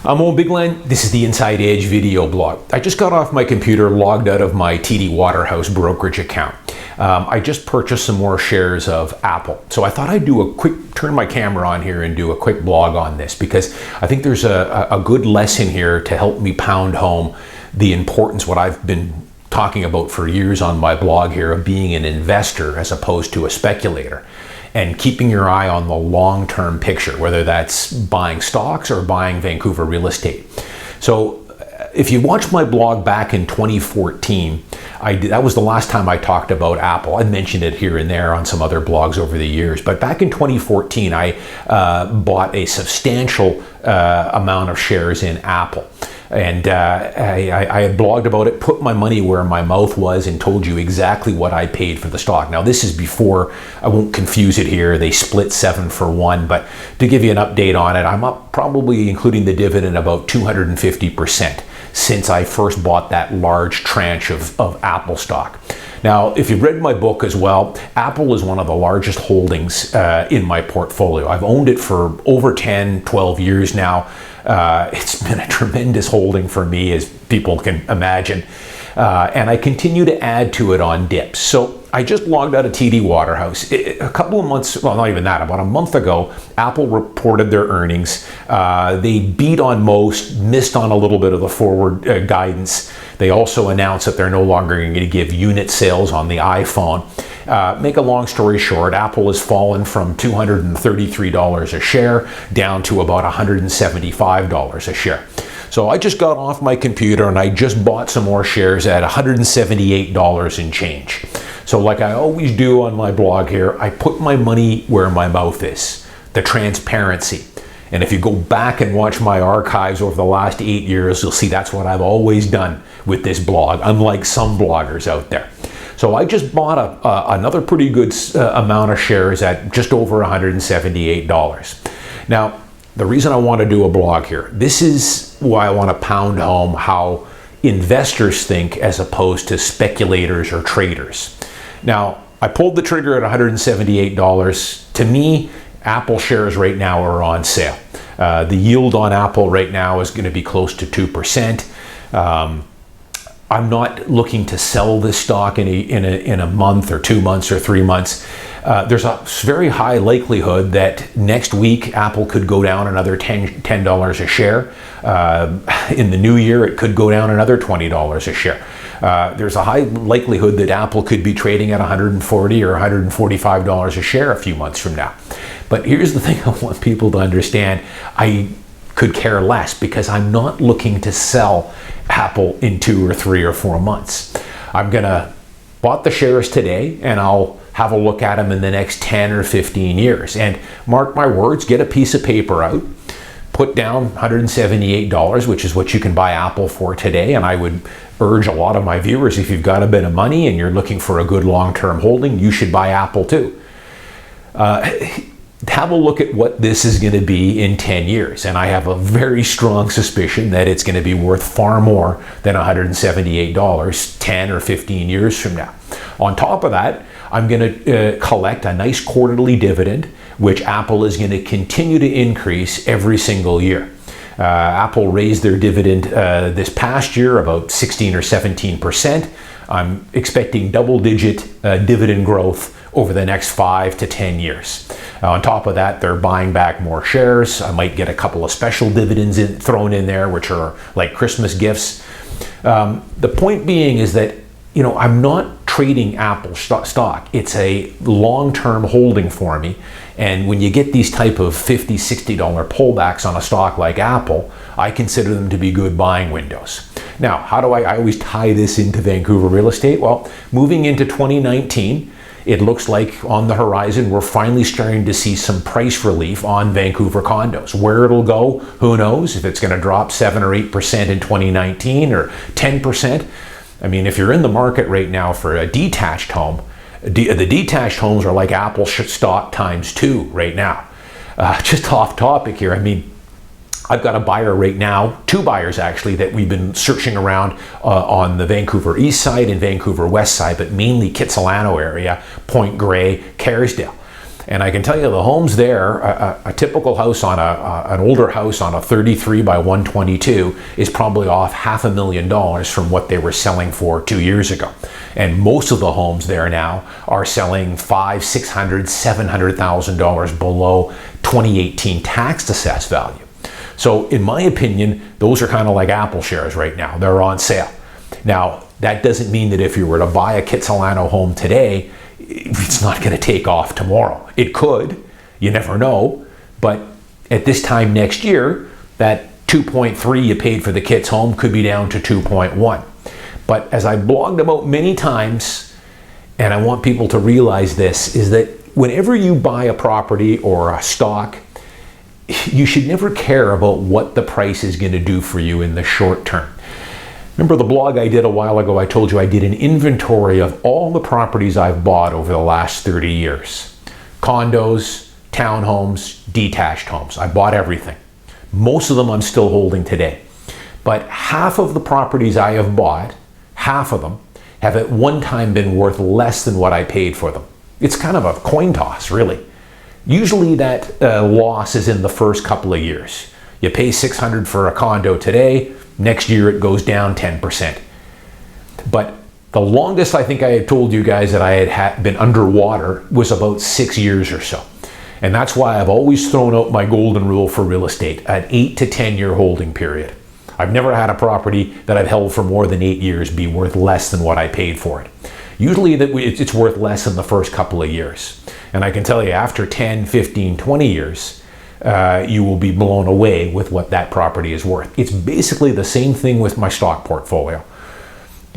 I'm Owen Bigland. This is the Inside Edge video blog. I just got off my computer, logged out of my TD Waterhouse brokerage account. I just purchased some more shares of Apple. So I thought I'd do a quick, turn my camera on here and do a quick blog on this because I think there's a good lesson here to help me pound home the importance, what I've been talking about for years on my blog here, of being an investor as opposed to a speculator. And keeping your eye on the long-term picture, whether that's buying stocks or buying Vancouver real estate. So if you watched my blog back in 2014, that was the last time I talked about Apple. I mentioned it here and there on some other blogs over the years, but back in 2014, I bought a substantial amount of shares in Apple. And I had blogged about it, put my money where my mouth was, and told you exactly what I paid for the stock. Now, this is before, I won't confuse it here, they split 7-for-1, but to give you an update on it, I'm up probably, including the dividend, about 250% since I first bought that large tranche of Apple stock. Now, if you've read my book as well, Apple is one of the largest holdings in my portfolio. I've owned it for over 10, 12 years now. It's been a tremendous holding for me, as people can imagine. And I continue to add to it on dips. So I just logged out of TD Waterhouse. A couple of months, well, not even that, about a month ago, Apple reported their earnings. They beat on most, missed on a little bit of the forward guidance. They also announced that they're no longer going to give unit sales on the iPhone. Make a long story short, Apple has fallen from $233 a share down to about $175 a share. So I just got off my computer and I just bought some more shares at $178 and change. So like I always do on my blog here, I put my money where my mouth is, the transparency. And if you go back and watch my archives over the last 8 years, you'll see that's what I've always done with this blog, unlike some bloggers out there. So I just bought another pretty good amount of shares at just over $178. Now, the reason I want to do a blog here, this is why I want to pound home how investors think as opposed to speculators or traders. Now, I pulled the trigger at $178. To me, Apple shares right now are on sale. The yield on Apple right now is going to be close to 2%. I'm not looking to sell this stock in a month or 2 months or 3 months. There's a very high likelihood that next week Apple could go down another $10 a share. In the new year, it could go down another $20 a share. There's a high likelihood that Apple could be trading at $140 or $145 a share a few months from now. But here's the thing I want people to understand. I could care less because I'm not looking to sell Apple in 2 or 3 or 4 months. I'm gonna bought the shares today and I'll have a look at them in the next 10 or 15 years. And mark my words, get a piece of paper out, put down $178, which is what you can buy Apple for today. And I would urge a lot of my viewers, if you've got a bit of money and you're looking for a good long-term holding, you should buy Apple too. Have a look at what this is going to be in 10 years. And I have a very strong suspicion that it's going to be worth far more than $178 10 or 15 years from now. On top of that, I'm going to collect a nice quarterly dividend, which Apple is going to continue to increase every single year. Apple raised their dividend this past year about 16 or 17%. I'm expecting double-digit dividend growth over the next 5 to 10 years. On top of that, they're buying back more shares. I might get a couple of special dividends thrown in there, which are like Christmas gifts. The point being is that, you know, I'm not trading Apple stock. It's a long-term holding for me. And when you get these type of $50, $60 pullbacks on a stock like Apple, I consider them to be good buying windows. Now, how do I always tie this into Vancouver real estate? Well, moving into 2019, it looks like on the horizon, we're finally starting to see some price relief on Vancouver condos. Where it'll go, who knows? If it's going to drop 7 or 8% in 2019 or 10%. I mean, if you're in the market right now for a detached home, the detached homes are like Apple stock times 2 right now. Just off topic here, I mean, I've got a buyer right now, 2 buyers actually, that we've been searching around on the Vancouver east side and Vancouver west side, but mainly Kitsilano area, Point Grey, Kerrisdale. And I can tell you the homes there, a typical house on an older house on a 33 by 122 is probably off $500,000 from what they were selling for 2 years ago. And most of the homes there now are selling $500,000, $600,000, $700,000 below 2018 tax assessed value. So in my opinion, those are kind of like Apple shares right now. They're on sale. Now, that doesn't mean that if you were to buy a Kitsilano home today, it's not going to take off tomorrow. It could, you never know, but at this time next year, that 2.3 you paid for the Kits home could be down to 2.1. But as I blogged about many times, and I want people to realize this, is that whenever you buy a property or a stock, you should never care about what the price is going to do for you in the short term. Remember the blog I did a while ago, I told you I did an inventory of all the properties I've bought over the last 30 years. Condos, townhomes, detached homes. I bought everything. Most of them I'm still holding today. But half of the properties I have bought, half of them, have at one time been worth less than what I paid for them. It's kind of a coin toss, really. Usually that loss is in the first couple of years. You pay $600 for a condo today, next year it goes down 10%. But the longest I think I had told you guys that I had been underwater was about 6 years or so. And that's why I've always thrown out my golden rule for real estate, an 8 to 10 year holding period. I've never had a property that I've held for more than 8 years be worth less than what I paid for it. Usually it's worth less in the first couple of years. And I can tell you after 10, 15, 20 years, you will be blown away with what that property is worth. It's basically the same thing with my stock portfolio.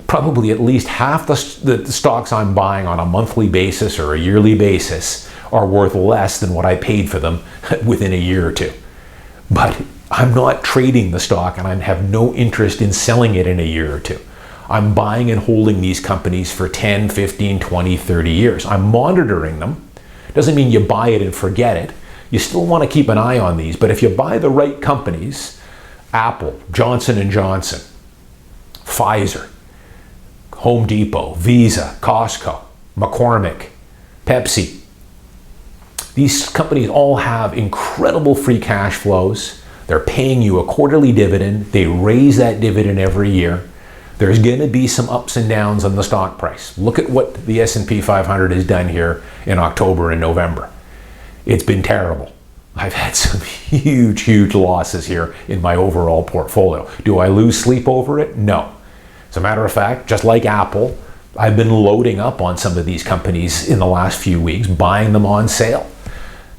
Probably at least half the stocks I'm buying on a monthly basis or a yearly basis are worth less than what I paid for them within a year or two. But I'm not trading the stock and I have no interest in selling it in a year or two. I'm buying and holding these companies for 10, 15, 20, 30 years. I'm monitoring them. Doesn't mean you buy it and forget it. You still want to keep an eye on these, but if you buy the right companies, Apple, Johnson & Johnson, Pfizer, Home Depot, Visa, Costco, McCormick, Pepsi, these companies all have incredible free cash flows. They're paying you a quarterly dividend. They raise that dividend every year. There's going to be some ups and downs on the stock price. Look at what the S&P 500 has done here in October and November. It's been terrible. I've had some huge losses here in my overall portfolio. Do I lose sleep over it? No. As a matter of fact, just like Apple, I've been loading up on some of these companies in the last few weeks, buying them on sale,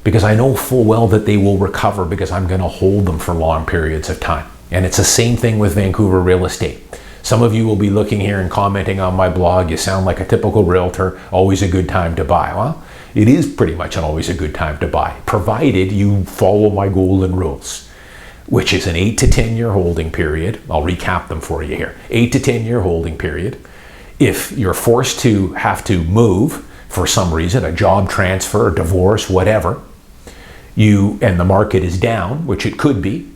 because I know full well that they will recover because I'm going to hold them for long periods of time. And it's the same thing with Vancouver Real Estate. Some of you will be looking here and commenting on my blog, you sound like a typical realtor, always a good time to buy. Well, it is pretty much always a good time to buy, provided you follow my golden rules, which is an 8 to 10 year holding period. I'll recap them for you here. 8 to 10 year holding period. If you're forced to have to move for some reason, a job transfer, a divorce, whatever, and the market is down, which it could be,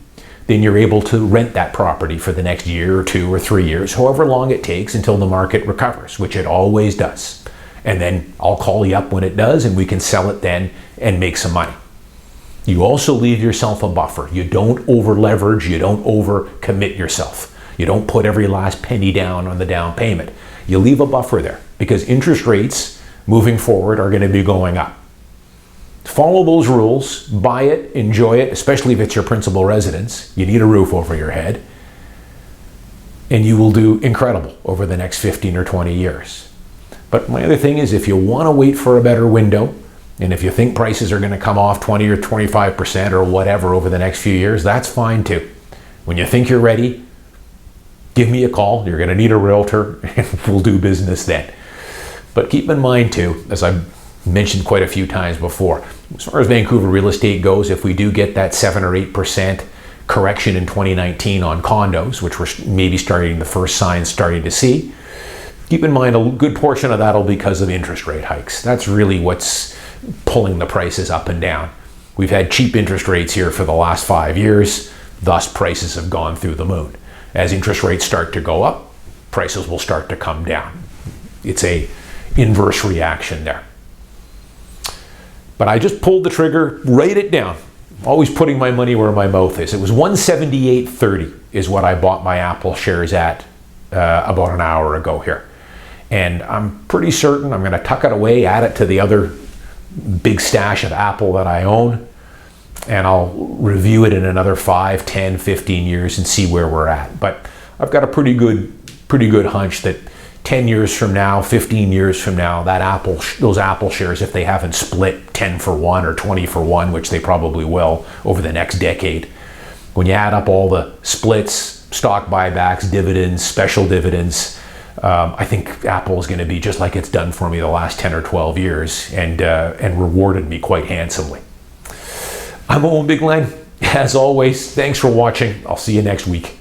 then you're able to rent that property for the next year or 2 or 3 years, however long it takes until the market recovers, which it always does. And then I'll call you up when it does and we can sell it then and make some money. You also leave yourself a buffer. You don't over leverage, you don't over commit yourself. You don't put every last penny down on the down payment. You leave a buffer there because interest rates moving forward are going to be going up. Follow those rules, buy it, enjoy it, especially if it's your principal residence. You need a roof over your head. And you will do incredible over the next 15 or 20 years. But my other thing is if you want to wait for a better window, and if you think prices are going to come off 20 or 25% or whatever over the next few years, that's fine too. When you think you're ready, give me a call. You're going to need a realtor and we'll do business then. But keep in mind too, as I've mentioned quite a few times before, as far as Vancouver real estate goes, if we do get that 7 or 8% correction in 2019 on condos, which we're maybe the first signs starting to see, keep in mind a good portion of that will be because of interest rate hikes. That's really what's pulling the prices up and down. We've had cheap interest rates here for the last 5 years, thus prices have gone through the moon. As interest rates start to go up, prices will start to come down. It's a inverse reaction there. But I just pulled the trigger, write it down. Always putting my money where my mouth is. It was $178.30 is what I bought my Apple shares at about an hour ago here. And I'm pretty certain I'm going to tuck it away, add it to the other big stash of Apple that I own, and I'll review it in another 5, 10, 15 years and see where we're at. But I've got a pretty good hunch that 10 years from now, 15 years from now, that those Apple shares, if they haven't split 10 for 1 or 20 for 1, which they probably will over the next decade, when you add up all the splits, stock buybacks, dividends, special dividends, I think Apple is going to be just like it's done for me the last 10 or 12 years and rewarded me quite handsomely. I'm Owen Bigland. As always, thanks for watching. I'll see you next week.